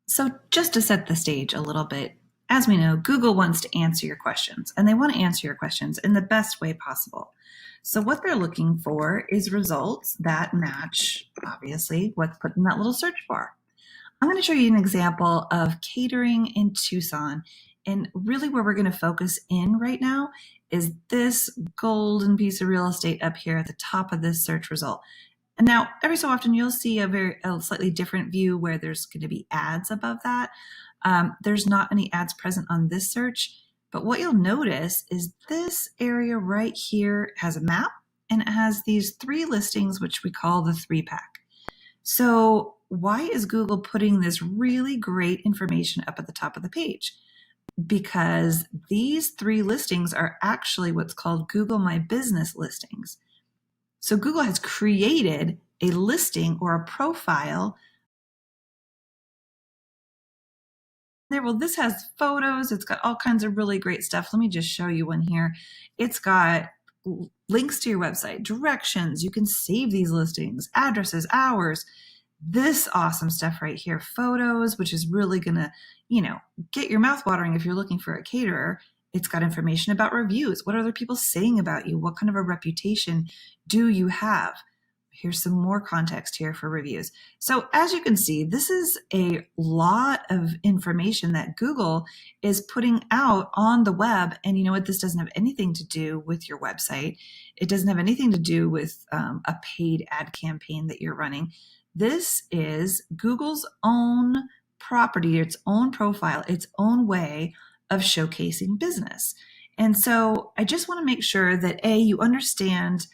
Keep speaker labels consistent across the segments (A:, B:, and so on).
A: So just to set the stage a little bit, as we know, Google wants to answer your questions, and they want to answer your questions in the best way possible. So what they're looking for is results that match, obviously, what's put in that little search bar. I'm going to show you an example of catering in Tucson, and really where we're going to focus in right now is this golden piece of real estate up here at the top of this search result. And now, every so often, you'll see a slightly different view where there's going to be ads above that. There's not any ads present on this search, but what you'll notice is this area right here has a map, and it has these 3 listings, which we call the 3-pack. So why is Google putting this really great information up at the top of the page? Because these 3 listings are actually what's called Google My Business listings. So Google has created a listing or a profile there. Well, this has photos. It's got all kinds of really great stuff. Let me just show you one here. It's got links to your website, directions. You can save these listings, addresses, hours, this awesome stuff right here, photos, which is really going to, get your mouth watering if you're looking for a caterer. It's got information about reviews. What are other people saying about you? What kind of a reputation do you have? Here's some more context here for reviews. So as you can see, this is a lot of information that Google is putting out on the web. And you know what? This doesn't have anything to do with your website. It doesn't have anything to do with a paid ad campaign that you're running. This is Google's own property, its own profile, its own way of showcasing business. And so I just want to make sure that you understand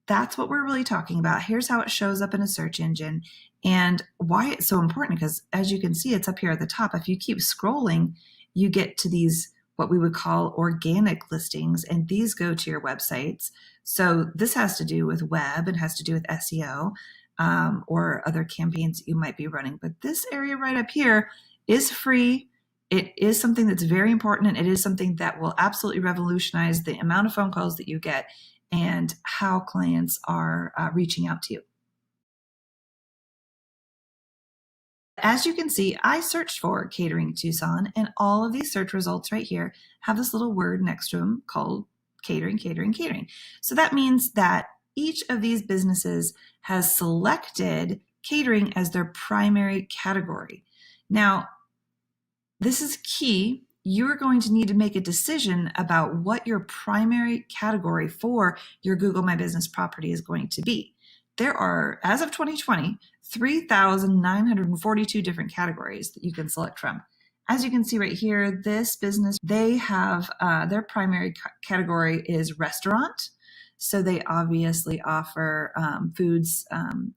A: that's what we're really talking about. Here's how it shows up in a search engine and why it's so important, because as you can see, it's up here at the top. If you keep scrolling, you get to these, what we would call organic listings, and these go to your websites. So this has to do with web, it has to do with SEO or other campaigns that you might be running. But this area right up here is free. It is something that's very important, and it is something that will absolutely revolutionize the amount of phone calls that you get and how clients are reaching out to you. As you can see, I searched for catering Tucson, and all of these search results right here have this little word next to them called catering, catering, catering. So that means that each of these businesses has selected catering as their primary category. Now, this is key. You're going to need to make a decision about what your primary category for your Google My Business property is going to be. There are, as of 2020, 3,942 different categories that you can select from. As you can see right here, this business, they have their primary category is restaurant. So they obviously offer foods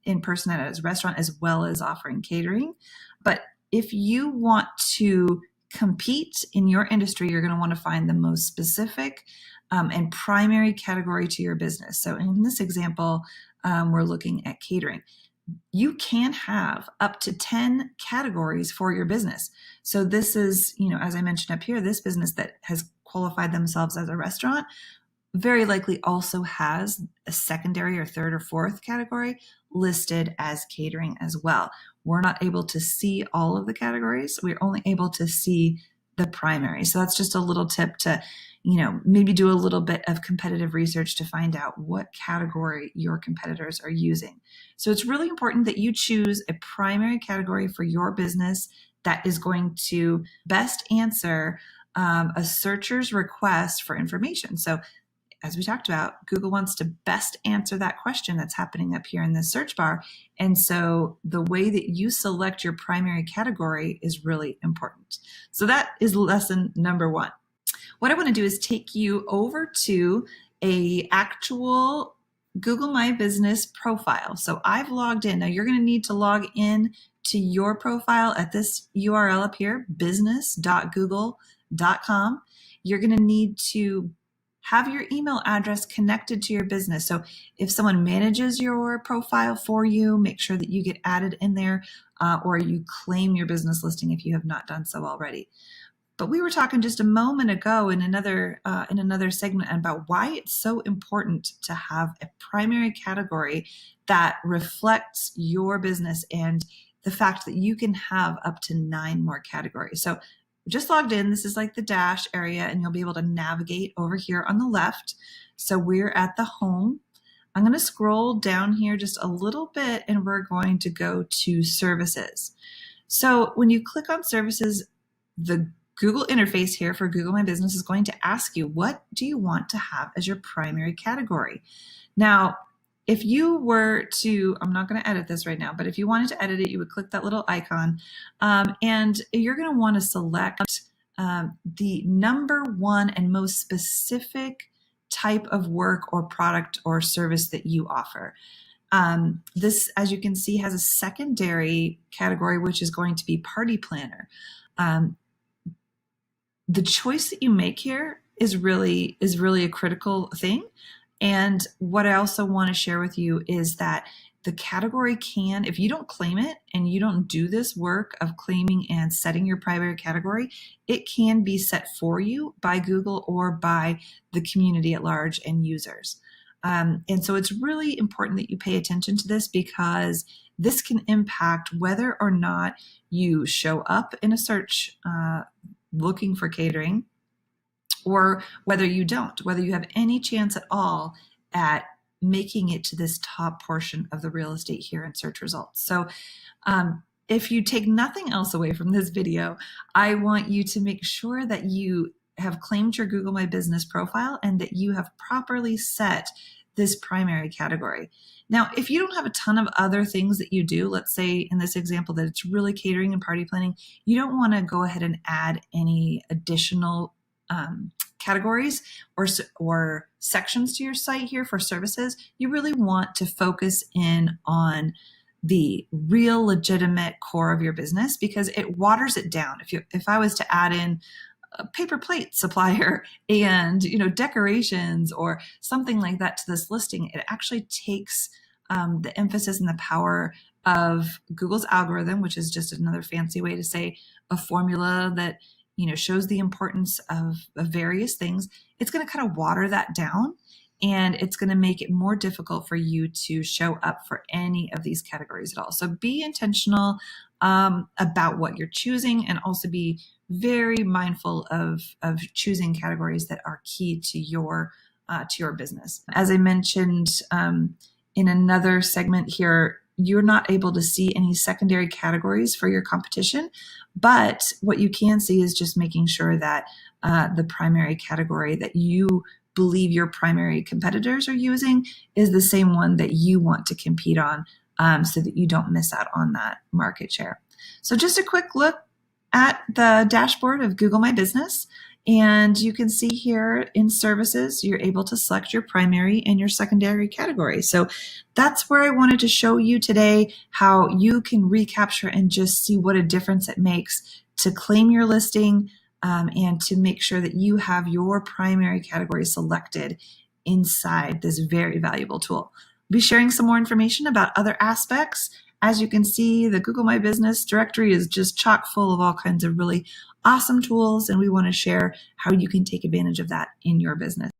A: in person at a restaurant, as well as offering catering. But if you want to compete in your industry, you're going to want to find the most specific and primary category to your business. So in this example, we're looking at catering. You can have up to 10 categories for your business. So this is, as I mentioned up here, this business that has qualified themselves as a restaurant very likely also has a secondary or third or fourth category listed as catering as well. We're not able to see all of the categories. We're only able to see the primary. So that's just a little tip to, maybe do a little bit of competitive research to find out what category your competitors are using. So it's really important that you choose a primary category for your business that is going to best answer a searcher's request for information. So as we talked about, Google wants to best answer that question that's happening up here in the search bar. And so the way that you select your primary category is really important. So that is lesson number 1. What I want to do is take you over to a actual Google My Business profile. So I've logged in. Now you're going to need to log in to your profile at this URL up here, business.google.com. You're going to need to have your email address connected to your business. So if someone manages your profile for you, make sure that you get added in there or you claim your business listing if you have not done so already. But we were talking just a moment ago in another segment about why it's so important to have a primary category that reflects your business and the fact that you can have up to 9 more categories. So just logged in, this is like the dash area, and you'll be able to navigate over here on the left. So we're at the home. I'm going to scroll down here just a little bit, and we're going to go to services. So when you click on services, the Google interface here for Google My Business is going to ask you, what do you want to have as your primary category? Now, if you were to, I'm not going to edit this right now, but if you wanted to edit it, you would click that little icon, and you're going to want to select the number one and most specific type of work or product or service that you offer. This, as you can see, has a secondary category, which is going to be party planner. The choice that you make here is really a critical thing. And what I also want to share with you is that the category can, if you don't claim it and you don't do this work of claiming and setting your primary category, it can be set for you by Google or by the community at large and users. And so it's really important that you pay attention to this, because this can impact whether or not you show up in a search looking for catering, or whether you don't, whether you have any chance at all at making it to this top portion of the real estate here in search results. So if you take nothing else away from this video, I want you to make sure that you have claimed your Google My Business profile and that you have properly set this primary category. Now, if you don't have a ton of other things that you do, let's say in this example that it's really catering and party planning, you don't want to go ahead and add any additional categories or sections to your site here for services. You really want to focus in on the real legitimate core of your business, because it waters it down. If I was to add in a paper plate supplier and decorations or something like that to this listing, it actually takes the emphasis and the power of Google's algorithm, which is just another fancy way to say a formula that shows the importance of various things. It's going to kind of water that down, and it's going to make it more difficult for you to show up for any of these categories at all. So be intentional about what you're choosing, and also be very mindful of choosing categories that are key to your business. As I mentioned in another segment here, you're not able to see any secondary categories for your competition, but what you can see is just making sure that the primary category that you believe your primary competitors are using is the same one that you want to compete on, so that you don't miss out on that market share. So just a quick look at the dashboard of Google My Business. And you can see here in services, you're able to select your primary and your secondary category. So that's where I wanted to show you today how you can recapture and just see what a difference it makes to claim your listing and to make sure that you have your primary category selected inside this very valuable tool. I'll be sharing some more information about other aspects. As you can see, the Google My Business directory is just chock full of all kinds of really awesome tools, and we want to share how you can take advantage of that in your business.